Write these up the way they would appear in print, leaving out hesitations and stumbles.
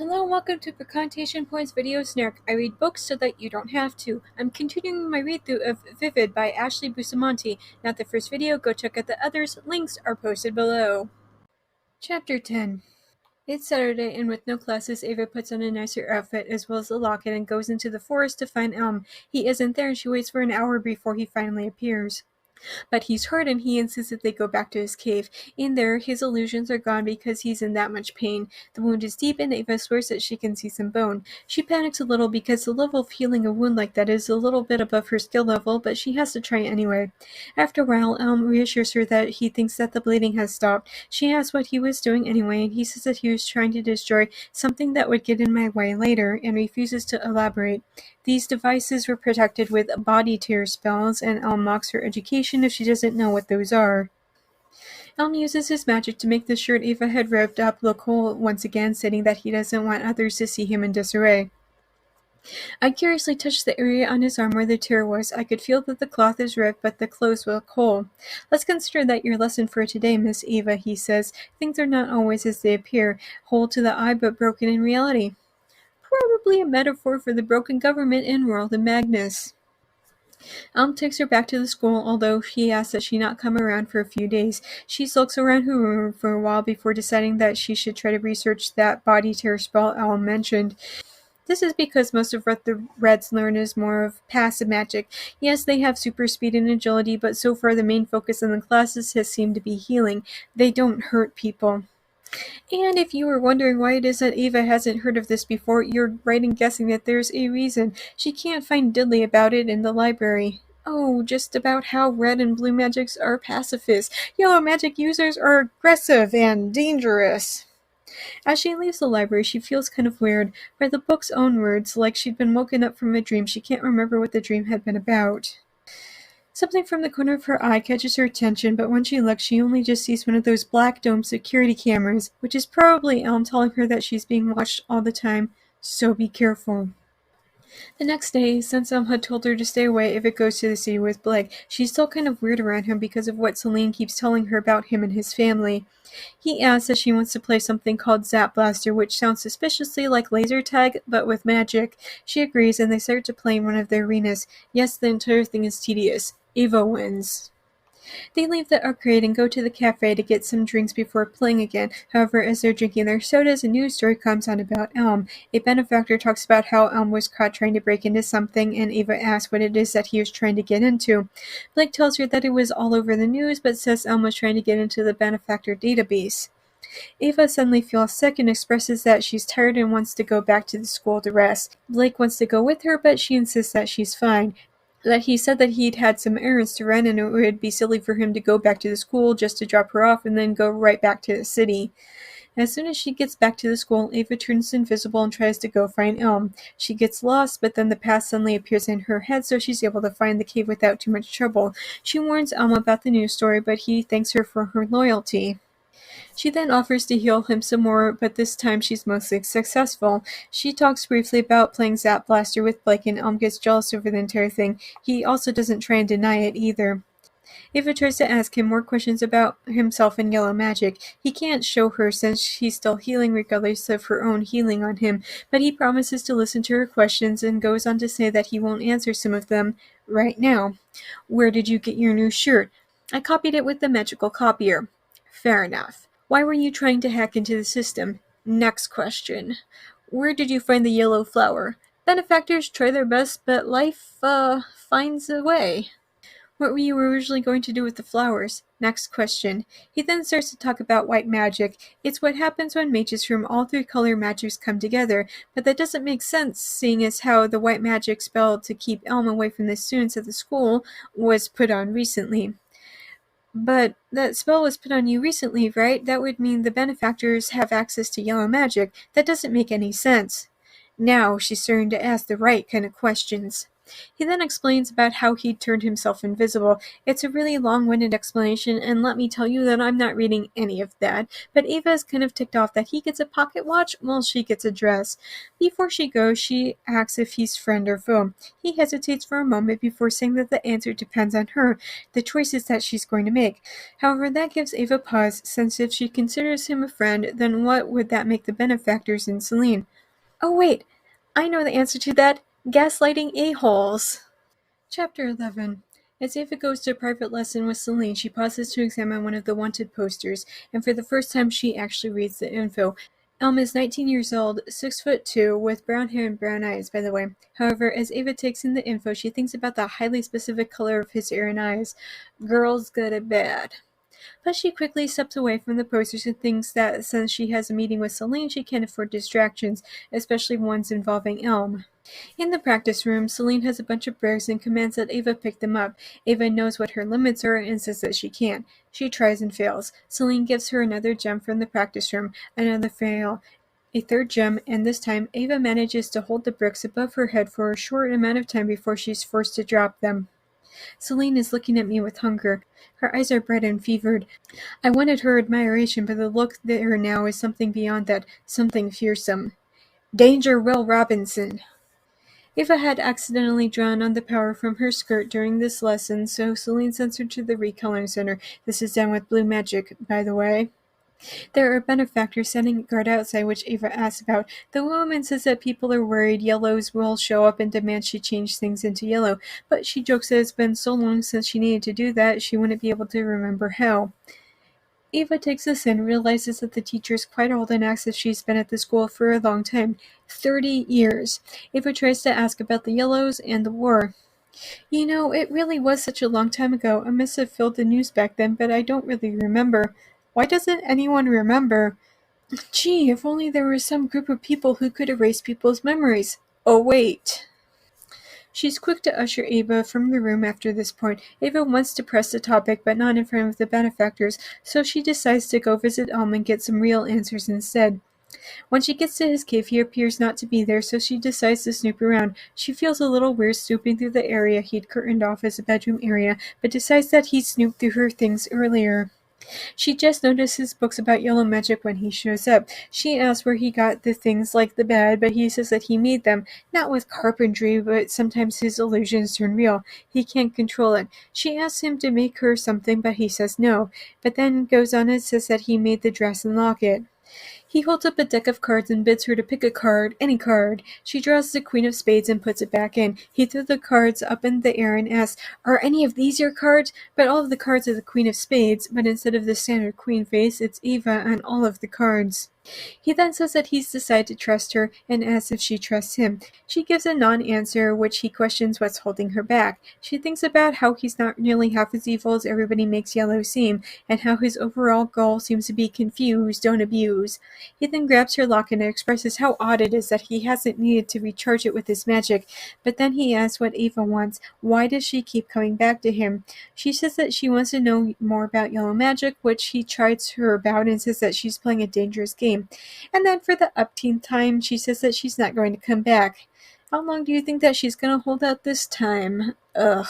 Hello and welcome to Precontation Points Video Snack. I read books so that you don't have to. I'm continuing my read-through of Vivid by Ashley Bustamante. Not the first video, go check out the others. Links are posted below. Chapter 10. It's Saturday, and with no classes, Ava puts on a nicer outfit as well as a locket and goes into the forest to find Elm. He isn't there, and she waits for an hour before he finally appears. But he's hurt and he insists that they go back to his cave. In there, his illusions are gone because he's in that much pain. The wound is deep and Ava swears that she can see some bone. She panics a little because the level of healing a wound like that is a little bit above her skill level, but she has to try anyway. After a while, Elm reassures her that he thinks that the bleeding has stopped. She asks what he was doing anyway, and he says that he was trying to destroy something that would get in my way later, and refuses to elaborate. These devices were protected with body tear spells, and Elm mocks her education if she doesn't know what those are. Elm uses his magic to make the shirt Ava had ripped up look whole once again, stating that he doesn't want others to see him in disarray. I curiously touched the area on his arm where the tear was. I could feel that the cloth is ripped, but the clothes look whole. Let's consider that your lesson for today, Miss Ava, he says. Things are not always as they appear, whole to the eye but broken in reality. Probably a metaphor for the broken government and world of Magnus. Elm takes her back to the school, although he asks that she not come around for a few days. She sulks around her room for a while before deciding that she should try to research that body tear spell Elm mentioned. This is because most of what the Reds learn is more of passive magic. Yes, they have super speed and agility, but so far the main focus in the classes has seemed to be healing. They don't hurt people. And if you were wondering why it is that Ava hasn't heard of this before, you're right in guessing that there's a reason. She can't find diddly about it in the library. Oh, just about how red and blue magics are pacifist. Yellow magic users are aggressive and dangerous. As she leaves the library, she feels kind of weird. By the book's own words, like she'd been woken up from a dream, she can't remember what the dream had been about. Something from the corner of her eye catches her attention, but when she looks, she only just sees one of those black dome security cameras, which is probably Elm telling her that she's being watched all the time, so be careful. The next day, since Elm had told her to stay away if it goes to the city with Blake, she's still kind of weird around him because of what Celine keeps telling her about him and his family. He asks if she wants to play something called Zap Blaster, which sounds suspiciously like laser tag, but with magic. She agrees, and they start to play in one of their arenas. Yes, the entire thing is tedious. Ava wins. They leave the arcade and go to the cafe to get some drinks before playing again. However, as they're drinking their sodas, a news story comes on about Elm. A benefactor talks about how Elm was caught trying to break into something, and Ava asks what it is that he was trying to get into. Blake tells her that it was all over the news, but says Elm was trying to get into the benefactor database. Ava suddenly feels sick and expresses that she's tired and wants to go back to the school to rest. Blake wants to go with her, but she insists that she's fine. That he said that he'd had some errands to run and it would be silly for him to go back to the school just to drop her off and then go right back to the city. As soon as she gets back to the school, Ava turns invisible and tries to go find Elm. She gets lost, but then the past suddenly appears in her head, so she's able to find the cave without too much trouble. She warns Elm about the news story, but he thanks her for her loyalty. She then offers to heal him some more, but this time she's mostly successful. She talks briefly about playing Zap Blaster with Blake, and Elm gets jealous over the entire thing. He also doesn't try and deny it either. Ava tries to ask him more questions about himself and yellow magic. He can't show her since she's still healing regardless of her own healing on him, but he promises to listen to her questions and goes on to say that he won't answer some of them right now. Where did you get your new shirt? I copied it with the magical copier. Fair enough. Why were you trying to hack into the system? Next question. Where did you find the yellow flower? Benefactors try their best, but life, finds a way. What were you originally going to do with the flowers? Next question. He then starts to talk about white magic. It's what happens when mages from all three color magics come together, but that doesn't make sense, seeing as how the white magic spell to keep Elm away from the students at the school was put on recently. But that spell was put on you recently, right? That would mean the benefactors have access to yellow magic. That doesn't make any sense. Now she's starting to ask the right kind of questions. He then explains about how he turned himself invisible. It's a really long-winded explanation, and let me tell you that I'm not reading any of that, but Ava is kind of ticked off that he gets a pocket watch while she gets a dress. Before she goes, she asks if he's friend or foe. He hesitates for a moment before saying that the answer depends on her, the choices that she's going to make. However, that gives Ava pause, since if she considers him a friend, then what would that make the benefactors in Celine? Oh wait, I know the answer to that. Gaslighting a-holes. Chapter 11. As Ava goes to a private lesson with Celine, she pauses to examine one of the wanted posters, and for the first time she actually reads the info. Elm is 19 years old, 6'2", with brown hair and brown eyes, by the way. However, as Ava takes in the info, she thinks about the highly specific color of his hair and eyes. Girls get it bad. But she quickly steps away from the posters and thinks that since she has a meeting with Celine, she can't afford distractions, especially ones involving Elm. In the practice room, Celine has a bunch of bricks and commands that Ava pick them up. Ava knows what her limits are and says that she can't. She tries and fails. Celine gives her another gem from the practice room, another fail, a third gem, and this time Ava manages to hold the bricks above her head for a short amount of time before she's forced to drop them. Celine is looking at me with hunger. Her eyes are bright and fevered. I wanted her admiration, but the look there now is something beyond that, something fearsome. Danger, Will Robinson! Ava had accidentally drawn on the power from her skirt during this lesson, so Celine sends her to the recoloring center. This is done with blue magic, by the way. There are benefactors standing guard outside, which Ava asks about. The woman says that people are worried yellows will show up and demand she change things into yellow, but she jokes that it's been so long since she needed to do that, she wouldn't be able to remember how. Ava takes this in, realizes that the teacher is quite old, and asks if she's been at the school for a long time. 30 years. Ava tries to ask about the yellows and the war. You know, it really was such a long time ago. I must have filled the news back then, but I don't really remember. Why doesn't anyone remember? Gee, if only there was some group of people who could erase people's memories. Oh, wait. She's quick to usher Ava from the room after this point. Ava wants to press the topic, but not in front of the benefactors, so she decides to go visit Elm and get some real answers instead. When she gets to his cave, he appears not to be there, so she decides to snoop around. She feels a little weird snooping through the area he'd curtained off as a bedroom area, but decides that he'd snooped through her things earlier. She just noticed his books about yellow magic when he shows up. She asks where he got the things like the bed, but he says that he made them, not with carpentry, but sometimes his illusions turn real. He can't control it. She asks him to make her something, but he says no, but then goes on and says that he made the dress and locket. He holds up a deck of cards and bids her to pick a card, any card. She draws the Queen of Spades and puts it back in. He threw the cards up in the air and asks, "Are any of these your cards?" But all of the cards are the Queen of Spades, but instead of the standard queen face, it's Ava on all of the cards. He then says that he's decided to trust her and asks if she trusts him. She gives a non-answer, which he questions what's holding her back. She thinks about how he's not nearly half as evil as everybody makes Yellow seem, and how his overall goal seems to be confuse, don't abuse. He then grabs her locket and expresses how odd it is that he hasn't needed to recharge it with his magic, but then he asks what Ava wants. Why does she keep coming back to him? She says that she wants to know more about yellow magic, which he chides her about and says that she's playing a dangerous game. And then for the upteenth time, she says that she's not going to come back. How long do you think that she's going to hold out this time? Ugh.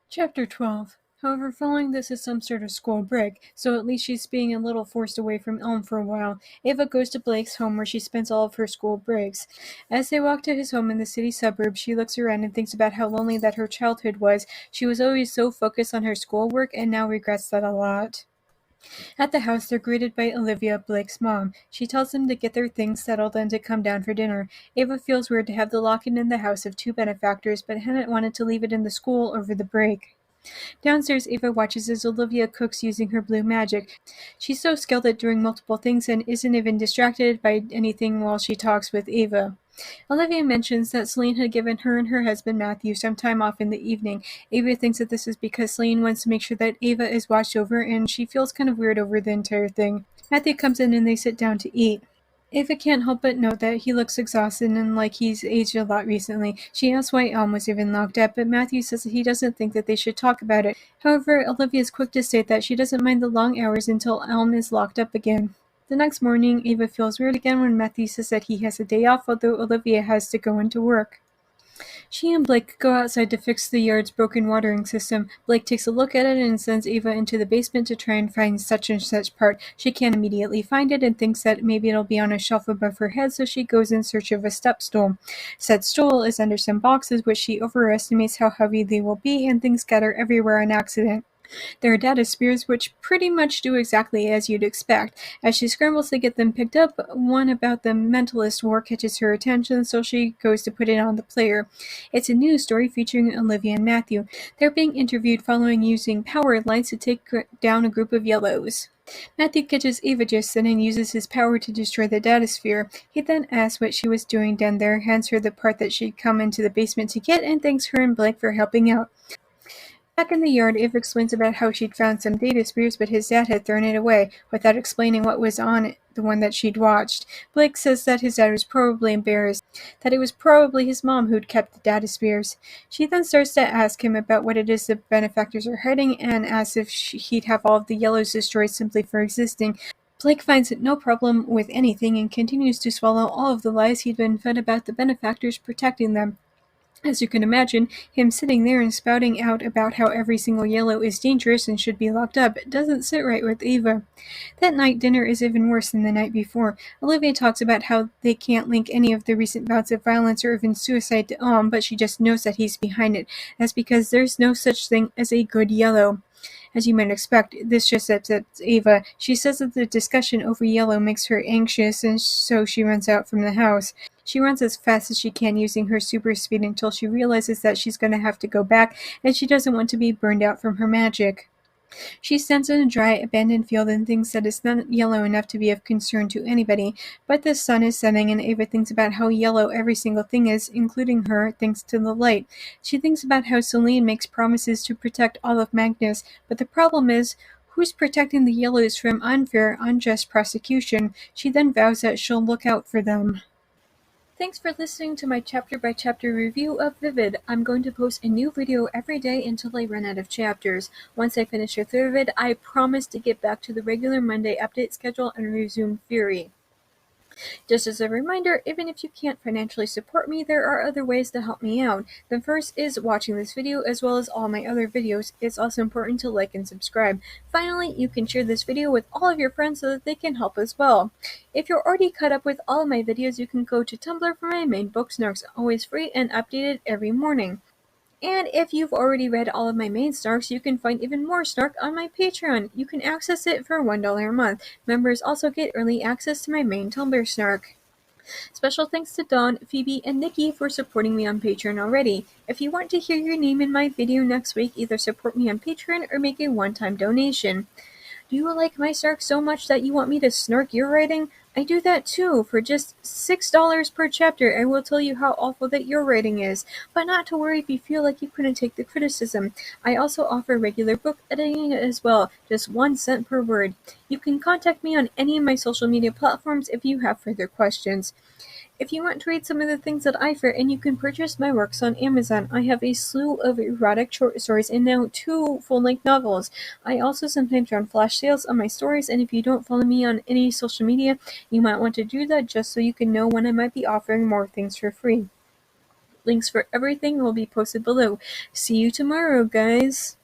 Chapter 12. However, following this is some sort of school break, so at least she's being a little forced away from Elm for a while. Ava goes to Blake's home where she spends all of her school breaks. As they walk to his home in the city suburbs, she looks around and thinks about how lonely that her childhood was. She was always so focused on her schoolwork and now regrets that a lot. At the house, they're greeted by Olivia, Blake's mom. She tells them to get their things settled and to come down for dinner. Ava feels weird to have the locket in the house of two benefactors, but hadn't wanted to leave it in the school over the break. Downstairs, Ava watches as Olivia cooks using her blue magic. She's so skilled at doing multiple things and isn't even distracted by anything while she talks with Ava. Olivia mentions that Celine had given her and her husband Matthew some time off in the evening. Ava thinks that this is because Celine wants to make sure that Ava is watched over, and she feels kind of weird over the entire thing. Matthew comes in and they sit down to eat. Ava can't help but note that he looks exhausted and like he's aged a lot recently. She asks why Elm was even locked up, but Matthew says that he doesn't think that they should talk about it. However, Olivia is quick to state that she doesn't mind the long hours until Elm is locked up again. The next morning, Ava feels weird again when Matthew says that he has a day off, although Olivia has to go into work. She and Blake go outside to fix the yard's broken watering system. Blake takes a look at it and sends Ava into the basement to try and find such and such part. She can't immediately find it and thinks that maybe it'll be on a shelf above her head, so she goes in search of a step stool. Said stool is under some boxes, which she overestimates how heavy they will be, and things scatter everywhere on accident. There are data spheres which pretty much do exactly as you'd expect. As she scrambles to get them picked up, one about the mentalist war catches her attention, so she goes to put it on the player. It's a news story featuring Olivia and Matthew. They're being interviewed following using power lights to take down a group of yellows. Matthew catches Ava just then and uses his power to destroy the data sphere. He then asks what she was doing down there, hands her the part that she'd come into the basement to get, and thanks her and Blake for helping out. Back in the yard, Eve explains about how she'd found some data spheres, but his dad had thrown it away, without explaining what was on it, the one that she'd watched. Blake says that his dad was probably embarrassed, that it was probably his mom who'd kept the data spheres. She then starts to ask him about what it is the benefactors are hiding, and asks if he'd have all of the yellows destroyed simply for existing. Blake finds no problem with anything and continues to swallow all of the lies he'd been fed about the benefactors protecting them. As you can imagine, him sitting there and spouting out about how every single yellow is dangerous and should be locked up doesn't sit right with Eva. That night, dinner is even worse than the night before. Olivia talks about how they can't link any of the recent bouts of violence or even suicide to but she just knows that he's behind it. That's because there's no such thing as a good yellow. As you might expect, this just upsets Ava. She says that the discussion over yellow makes her anxious, and so she runs out from the house. She runs as fast as she can using her super speed until she realizes that she's going to have to go back, and she doesn't want to be burned out from her magic. She stands in a dry, abandoned field and thinks that it's not yellow enough to be of concern to anybody, but the sun is setting and Ava thinks about how yellow every single thing is, including her, thanks to the light. She thinks about how Celine makes promises to protect all of Magnus, but the problem is, who's protecting the yellows from unfair, unjust prosecution? She then vows that she'll look out for them. Thanks for listening to my chapter-by-chapter review of Vivid. I'm going to post a new video every day until I run out of chapters. Once I finish with Vivid, I promise to get back to the regular Monday update schedule and resume Fury. Just as a reminder, even if you can't financially support me, there are other ways to help me out. The first is watching this video as well as all my other videos. It's also important to like and subscribe. Finally, you can share this video with all of your friends so that they can help as well. If you're already caught up with all of my videos, you can go to Tumblr for my main book, Snarks, always free and updated every morning. And if you've already read all of my main snarks, you can find even more snark on my Patreon. You can access it for $1 a month. Members also get early access to my main Tumblr snark. Special thanks to Dawn, Phoebe, and Nikki for supporting me on Patreon already. If you want to hear your name in my video next week, either support me on Patreon or make a one-time donation. Do you like my snark so much that you want me to snark your writing? I do that too. For just $6 per chapter, I will tell you how awful that your writing is. But not to worry if you feel like you couldn't take the criticism. I also offer regular book editing as well, just 1 cent per word. You can contact me on any of my social media platforms if you have further questions. If you want to read some of the things that I've written, you can purchase my works on Amazon. I have a slew of erotic short stories and now 2 full-length novels. I also sometimes run flash sales on my stories, and if you don't follow me on any social media, you might want to do that just so you can know when I might be offering more things for free. Links for everything will be posted below. See you tomorrow, guys!